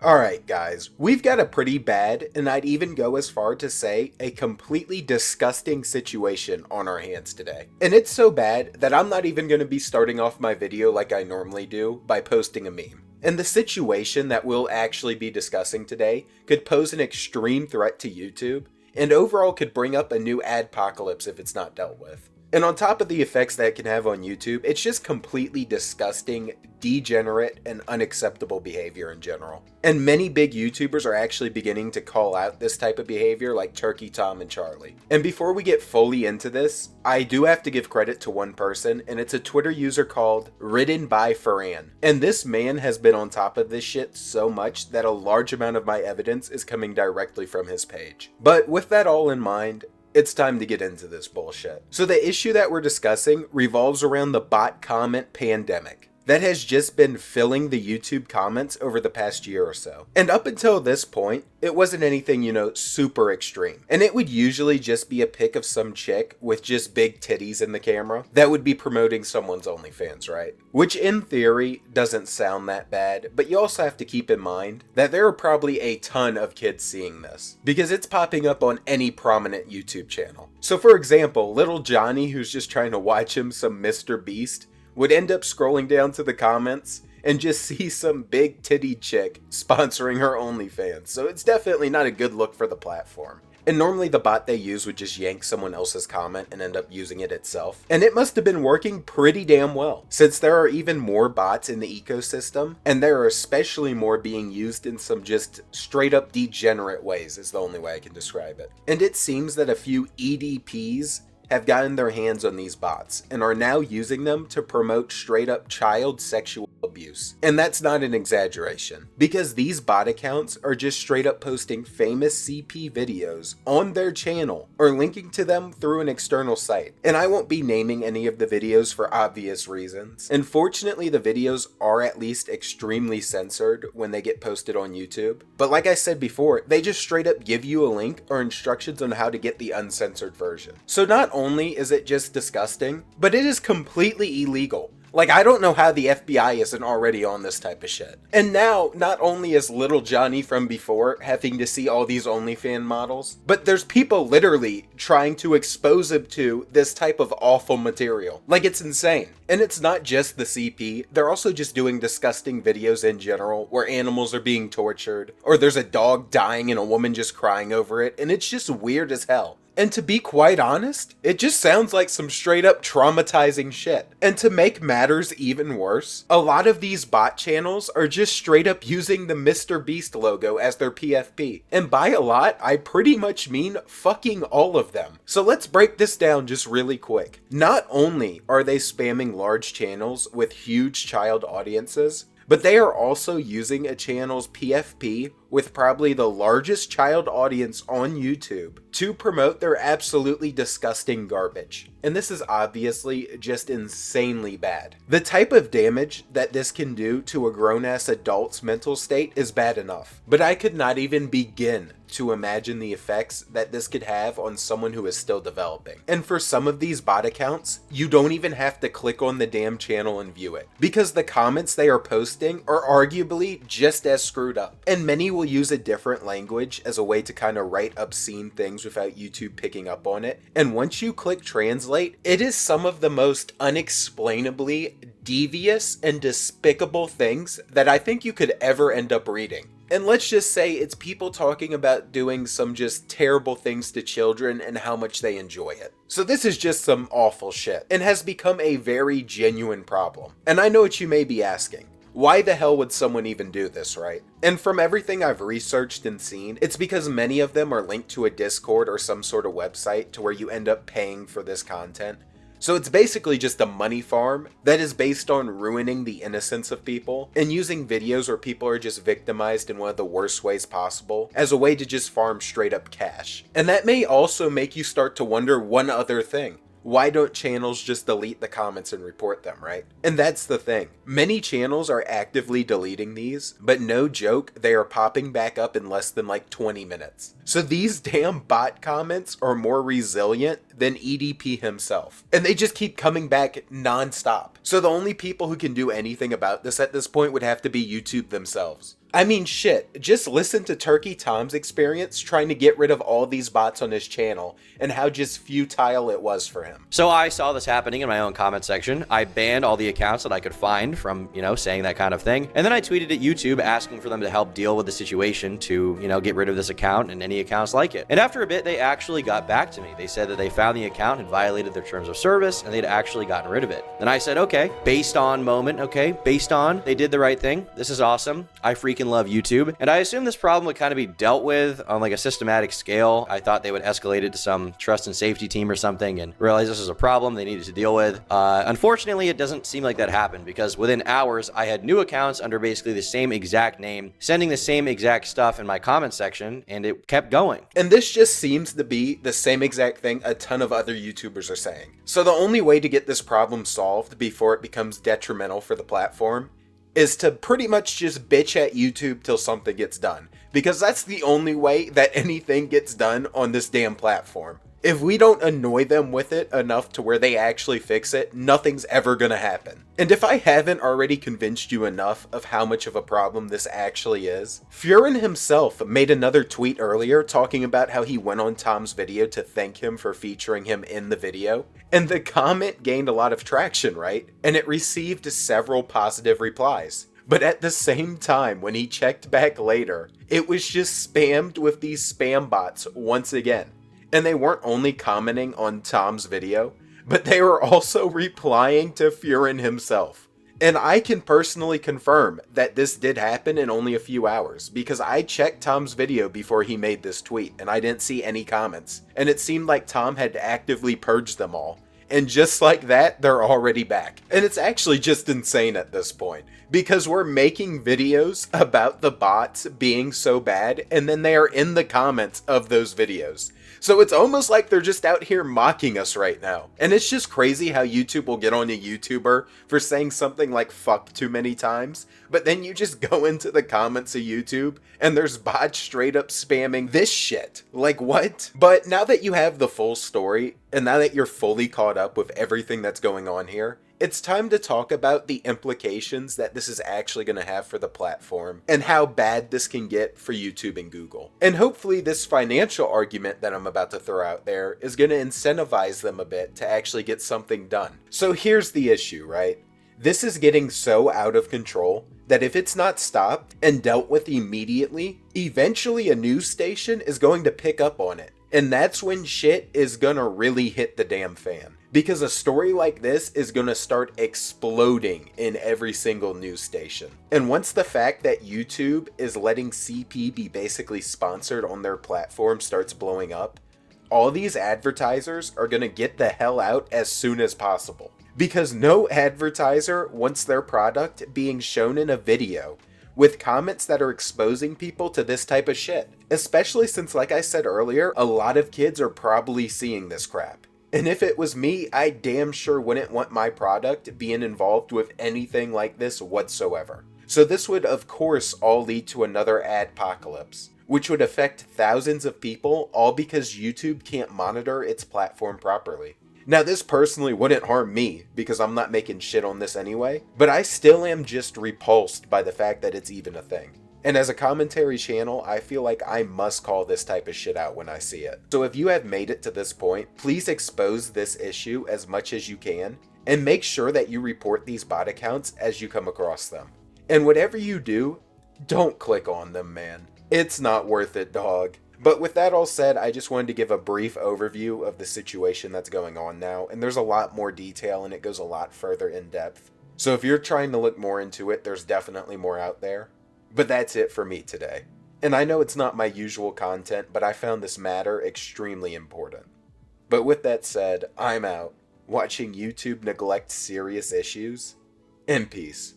Alright guys, we've got a pretty bad, and I'd even go as far to say a completely disgusting situation on our hands today. And it's so bad that I'm not even going to be starting off my video like I normally do by posting a meme. And the situation that we'll actually be discussing today could pose an extreme threat to YouTube, and overall could bring up a new adpocalypse if it's not dealt with. And on top of the effects that it can have on YouTube, it's just completely disgusting, degenerate, and unacceptable behavior in general. And many big YouTubers are actually beginning to call out this type of behavior, like Turkey Tom and Charlie. And before we get fully into this, I do have to give credit to one person, and it's a Twitter user called Ridden by Ferran. And this man has been on top of this shit so much that a large amount of my evidence is coming directly from his page. But with that all in mind, it's time to get into this bullshit. So the issue that we're discussing revolves around the bot comment pandemic that has just been filling the YouTube comments over the past year or so. And up until this point, it wasn't anything, super extreme. And it would usually just be a pic of some chick with just big titties in the camera that would be promoting someone's OnlyFans, right? Which in theory doesn't sound that bad, but you also have to keep in mind that there are probably a ton of kids seeing this because it's popping up on any prominent YouTube channel. So for example, little Johnny who's just trying to watch him some Mr.Beast would end up scrolling down to the comments and just see some big titty chick sponsoring her OnlyFans. So it's definitely not a good look for the platform. And normally the bot they use would just yank someone else's comment and end up using it itself. And it must have been working pretty damn well, since there are even more bots in the ecosystem, and there are especially more being used in some just straight up degenerate ways is the only way I can describe it. And it seems that a few EDPs have gotten their hands on these bots and are now using them to promote straight up child sexual abuse. And that's not an exaggeration, because these bot accounts are just straight up posting famous CP videos on their channel or linking to them through an external site. And I won't be naming any of the videos for obvious reasons. And fortunately, the videos are at least extremely censored when they get posted on YouTube. But like I said before, they just straight up give you a link or instructions on how to get the uncensored version. So not only is it just disgusting, but it is completely illegal. Like, I don't know how the FBI isn't already on this type of shit. And now, not only is little Johnny from before having to see all these OnlyFans models, but there's people literally trying to expose him to this type of awful material. Like, it's insane. And it's not just the CP, they're also just doing disgusting videos in general where animals are being tortured, or there's a dog dying and a woman just crying over it, and it's just weird as hell. And to be quite honest, it just sounds like some straight up traumatizing shit. And to make matters even worse, a lot of these bot channels are just straight up using the Mr.Beast logo as their PFP. And by a lot, I pretty much mean fucking all of them. So let's break this down just really quick. Not only are they spamming large channels with huge child audiences, but they are also using a channel's PFP with probably the largest child audience on YouTube to promote their absolutely disgusting garbage. And this is obviously just insanely bad. The type of damage that this can do to a grown-ass adult's mental state is bad enough, but I could not even begin to imagine the effects that this could have on someone who is still developing. And for some of these bot accounts, you don't even have to click on the damn channel and view it, because the comments they are posting are arguably just as screwed up. And many will use a different language as a way to kind of write obscene things without YouTube picking up on it. And once you click translate, it is some of the most unexplainably devious and despicable things that I think you could ever end up reading. And let's just say it's people talking about doing some just terrible things to children and how much they enjoy it. So this is just some awful shit and has become a very genuine problem. And I know what you may be asking. Why the hell would someone even do this, right? And from everything I've researched and seen, it's because many of them are linked to a Discord or some sort of website to where you end up paying for this content. So it's basically just a money farm that is based on ruining the innocence of people and using videos where people are just victimized in one of the worst ways possible as a way to just farm straight up cash. And that may also make you start to wonder one other thing. Why don't channels just delete the comments and report them, right? And that's the thing. Many channels are actively deleting these, but no joke, they are popping back up in less than like 20 minutes. So these damn bot comments are more resilient than EDP himself. And they just keep coming back non-stop. So the only people who can do anything about this at this point would have to be YouTube themselves. I mean, shit, just listen to Turkey Tom's experience trying to get rid of all these bots on his channel and how just futile it was for him. So I saw this happening in my own comment section. I banned all the accounts that I could find from, saying that kind of thing. And then I tweeted at YouTube asking for them to help deal with the situation to, get rid of this account and any accounts like it. And after a bit, they actually got back to me. They said that they found the account had violated their terms of service and they'd actually gotten rid of it. Then I said, okay, based on they did the right thing. This is awesome. I freaking love YouTube. And I assumed this problem would kind of be dealt with on like a systematic scale. I thought they would escalate it to some trust and safety team or something and realize this is a problem they needed to deal with. Unfortunately, it doesn't seem like that happened because within hours, I had new accounts under basically the same exact name, sending the same exact stuff in my comment section, and it kept going. And this just seems to be the same exact thing a ton of other YouTubers are saying. So the only way to get this problem solved before it becomes detrimental for the platform is to pretty much just bitch at YouTube till something gets done. Because that's the only way that anything gets done on this damn platform. If we don't annoy them with it enough to where they actually fix it, nothing's ever gonna happen. And if I haven't already convinced you enough of how much of a problem this actually is, Furin himself made another tweet earlier talking about how he went on Tom's video to thank him for featuring him in the video. And the comment gained a lot of traction, right? And it received several positive replies. But at the same time, when he checked back later, it was just spammed with these spam bots once again. And they weren't only commenting on Tom's video, but they were also replying to Furin himself. And I can personally confirm that this did happen in only a few hours, because I checked Tom's video before he made this tweet, and I didn't see any comments. And it seemed like Tom had actively purged them all. And just like that, they're already back. And it's actually just insane at this point, because we're making videos about the bots being so bad, and then they are in the comments of those videos. So it's almost like they're just out here mocking us right now. And it's just crazy how YouTube will get on a YouTuber for saying something like fuck too many times, but then you just go into the comments of YouTube and there's bots straight up spamming this shit. Like what? But now that you have the full story, and now that you're fully caught up with everything that's going on here, it's time to talk about the implications that this is actually going to have for the platform and how bad this can get for YouTube and Google. And hopefully this financial argument that I'm about to throw out there is going to incentivize them a bit to actually get something done. So here's the issue, right? This is getting so out of control that if it's not stopped and dealt with immediately, eventually a news station is going to pick up on it. And that's when shit is gonna really hit the damn fan. Because a story like this is gonna start exploding in every single news station. And once the fact that YouTube is letting CP be basically sponsored on their platform starts blowing up, all these advertisers are gonna get the hell out as soon as possible. Because no advertiser wants their product being shown in a video with comments that are exposing people to this type of shit. Especially since, like I said earlier, a lot of kids are probably seeing this crap. And if it was me, I damn sure wouldn't want my product being involved with anything like this whatsoever. So this would of course all lead to another adpocalypse, which would affect thousands of people, all because YouTube can't monitor its platform properly. Now this personally wouldn't harm me, because I'm not making shit on this anyway, but I still am just repulsed by the fact that it's even a thing. And as a commentary channel, I feel like I must call this type of shit out when I see it. So if you have made it to this point, please expose this issue as much as you can, and make sure that you report these bot accounts as you come across them. And whatever you do, don't click on them, man. It's not worth it, dog. But with that all said, I just wanted to give a brief overview of the situation that's going on now, and there's a lot more detail and it goes a lot further in depth. So if you're trying to look more into it, there's definitely more out there. But that's it for me today. And I know it's not my usual content, but I found this matter extremely important. But with that said, I'm out, watching YouTube neglect serious issues, and peace.